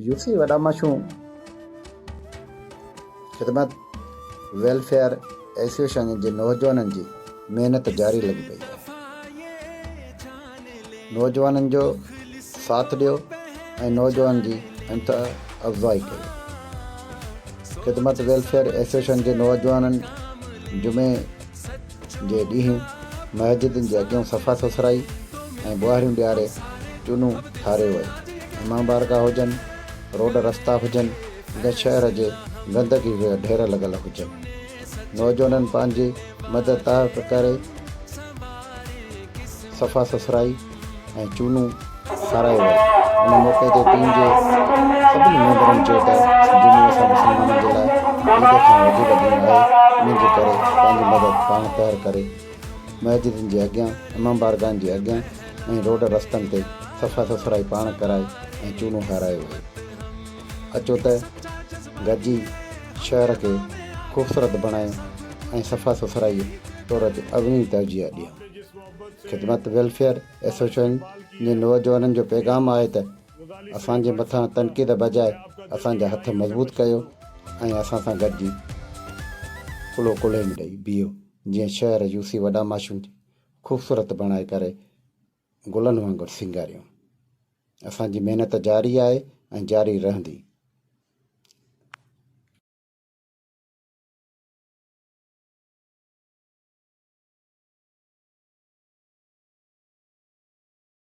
UC वॾा मशहूं ख़िदमत welfare association जे नौजवाननि जी महिनत जारी लॻी पई आहे। नौजवाननि जो साथ ॾियो ऐं नौजवान जी हिम्मत अफ़ज़ाई कयो। ख़िदमत वेलफेयर एसोसिएशन जे नौजवाननि जुमे जे ॾींहुं मस्जिदनि जे अॻियां सफ़ा सुथराई ऐं ॿुहारियूं ॾियारे चूनूं ठारियो वयो। इमाम बारगाह हुजनि, रोड रस्ता हुजनि या शहर जे गंदगी जा ढेर लॻल हुजनि, नौजवाननि पंहिंजी मदद करे सफ़ा सुथराई ऐं चूनूं ठारायो वयो। इन मौक़े ते टीम जे सभिनी मेंबरनि चयो त जुमो असां मुस्लमाननि जे लाइ ईद खां वधीक ॾींहुं आहे। इन जे करे पंहिंजी मदद पाण तयारु करे मस्जिदनि जे अॻियां, इमाम बारगाहनि जे अॻियां ऐं रोड रस्तनि ते सफ़ा सुथराई पाण कराए ऐं चूनो हारायो वियो। अचो त गॾिजी शहर खे ख़ूबसूरत बणायूं ऐं सफ़ा सुथराई तौर ते अवनी तरजीह ॾियूं। ख़िदमत वेलफेयर एसोसिएशन जे नौजवाननि जो पैगाम आहे त असांजे मथां तनक़ीद बजाए असांजा हथ मज़बूत कयो ऐं असां सां गॾिजी कुलो कुल्हे में ॾेई बीहो, जीअं शहर यूसी वॾा माशूं ख़ूबसूरत बणाए करे गुलनि वांगुरु सिंगारियूं। असांजी महिनत जारी आहे ऐं जारी रहंदी।